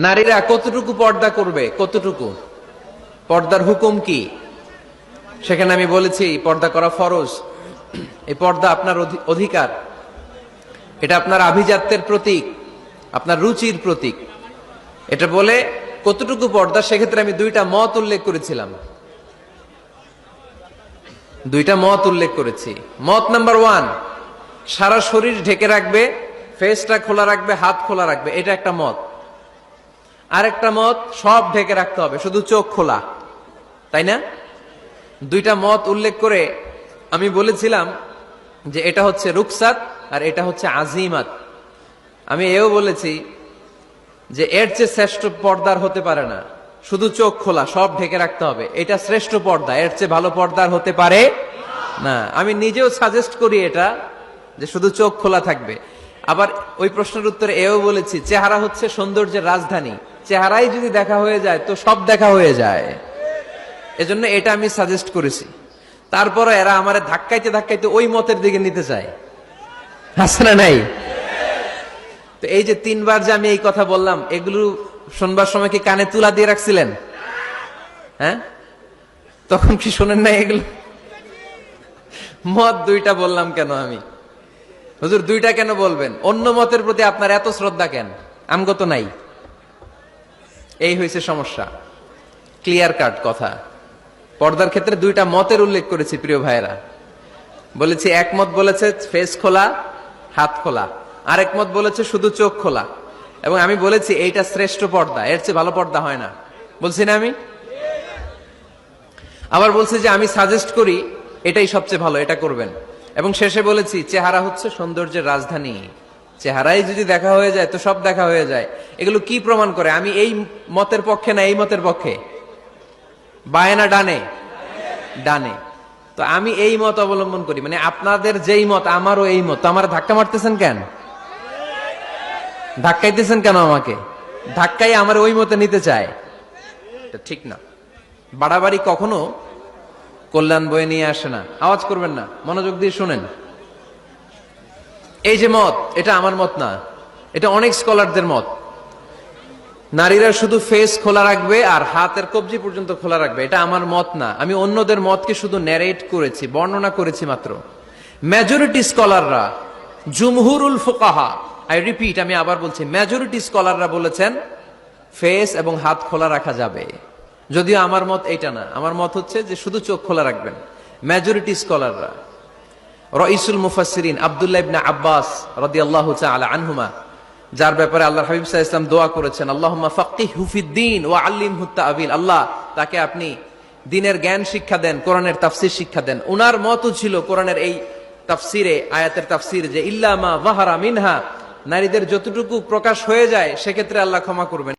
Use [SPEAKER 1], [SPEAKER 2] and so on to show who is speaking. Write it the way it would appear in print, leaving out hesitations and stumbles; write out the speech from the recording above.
[SPEAKER 1] নারীরা কতটুকু পর্দা করবে, কতটুকু পর্দার হুকুম কি, সেখানে আমি বলেছি পর্দা করা ফরজ। এই পর্দা আপনার অধিকার, এটা আপনার আভিজাত্যের প্রতীক, আপনার রুচির প্রতীক। এটা বলে কতটুকু পর্দা, সেক্ষেত্রে আমি দুইটা মত উল্লেখ করেছিলাম, দুইটা মত উল্লেখ করেছি। মত নাম্বার 1, সারা শরীর ঢেকে রাখবে, ফেসটা খোলা রাখবে, হাত খোলা রাখবে, এটা একটা মত। আরেকটা মত, সব ঢেকে রাখতে হবে, শুধু চোখ খোলা, তাই না? দুইটা মত উল্লেখ করে আমি বলেছিলাম যে এটা হচ্ছে রুকসাত আর এটা হচ্ছে আজিমাত। আমি এও বলেছি যে এর চেয়ে শ্রেষ্ঠ পর্দার হতে পারে না, শুধু চোখ খোলা, সব ঢেকে রাখতে হবে, এটা শ্রেষ্ঠ পর্দা, এর চেয়ে ভালো পর্দার হতে পারে না। আমি নিজেও সাজেস্ট করি এটা, যে শুধু চোখ খোলা থাকবে। আবার ওই প্রশ্নের উত্তরে এও বলেছি চেহারা হচ্ছে সৌন্দর্যের রাজধানী, চেহারাই যদি দেখা হয়ে যায় তো সব দেখা হয়ে যায়, এজন্য এটা আমি সাজেস্ট করেছি। তারপরে এরা আমারে ধাক্কাইতে ধাক্কাইতে ওই মতের দিকে নিতে চায়, আছে না নাই? তো এই যে 3বার যে আমি এই কথা বললাম, এগুলো শুনবার সময় কি কানে তুলা দিয়ে রাখছিলেন? হ্যাঁ, তখন কি শোনেন না এগুলো? মত দুইটা বললাম কেন আমি? হুজুর দুইটা কেন বলবেন? অন্য মতের প্রতি আপনার এত শ্রদ্ধা কেন? আমগত নাই, এই হয়েছে সমস্যা। ক্লিয়ার কাট কথা। পর্দার ক্ষেত্রে দুইটা মতের উল্লেখ করেছি প্রিয় ভাইয়েরা। বলেছি এক মত বলেছে ফেস খোলা, হাত খোলা, আরেক মত বলেছে শুধু চোখ খোলা। এবং আমি বলেছি এইটা শ্রেষ্ঠ পর্দা, এর চেয়ে ভালো পর্দা হয় না, বলছি না আমি? আবার বলছি যে আমি সাজেস্ট করি এটাই সবচেয়ে ভালো, এটা করবেন। এবং শেষে বলেছি চেহারা হচ্ছে সৌন্দর্যের রাজধানী, চেহারাই যদি দেখা হয়ে যায় তো সব দেখা হয়ে যায়। এগুলো কি প্রমাণ করে? আমি এই মতের পক্ষে না এই মতের পক্ষে? বায়ে না ডানে? ডানে। তো আমি এই মত অবলম্বন করি, মানে আপনাদের যেই মত আমারও এই মত। তো আমার ধাক্কা মারতেছেন কেন? ধাক্কাইতেছেন কেন আমাকে? ধাক্কাই আমার ওই মতে নিতে চায়, এটা ঠিক না। বাড়াবাড়ি কখনো কল্যাণ বয়ে নিয়ে আসে না। আওয়াজ করবেন না, মনোযোগ দিয়ে শুনেন। এই যে মত, এটা আমার মত না, এটা অনেক স্কলারদের মত। নারীরা শুধু ফেস খোলা রাখবে আর হাতের কবজি পর্যন্ত খোলা রাখবে, এটা আমার মত না। আমি অন্যদের মতকে শুধু ন্যারেট করেছি, বর্ণনা করেছি মাত্র। মেজরিটি স্কলাররা, জুমহুরুল ফুকাহা, আই রিপিট, আমি আবার বলছি, মেজরিটি স্কলাররা বলেছেন ফেস এবং হাত খোলা রাখা যাবে। যদিও আমার মত এইটা না, আমার মত হচ্ছে যে শুধু চোখ খোলা রাখবেন। মেজরিটি স্কলাররা, রাইসুল মুফাসসিরিন আব্দুল্লাহ ইবনে আব্বাস রাদিয়াল্লাহু তাআলা আনহুমা, যার ব্যাপারে আল্লাহর হাবিব সাল্লাল্লাহু আলাইহি ওয়াসাল্লাম দোয়া করেছেন, আল্লাহুম্মা ফাক্কিহহু ফিদ-দীন ওয়া আল্লিমহু তা'ওয়িল, আল্লাহ তাকে আপনি দ্বীনের জ্ঞান শিক্ষা দেন, কোরআনের তাফসীর শিক্ষা দেন। উনার মতও ছিল কোরআনের এই তাফসীরে, আয়াতের তাফসীর, যে ইল্লা মা যাহারা মিনহা, নারীদের যতটুকু প্রকাশ হয়ে যায় সেক্ষেত্রে আল্লাহ ক্ষমা করবেন।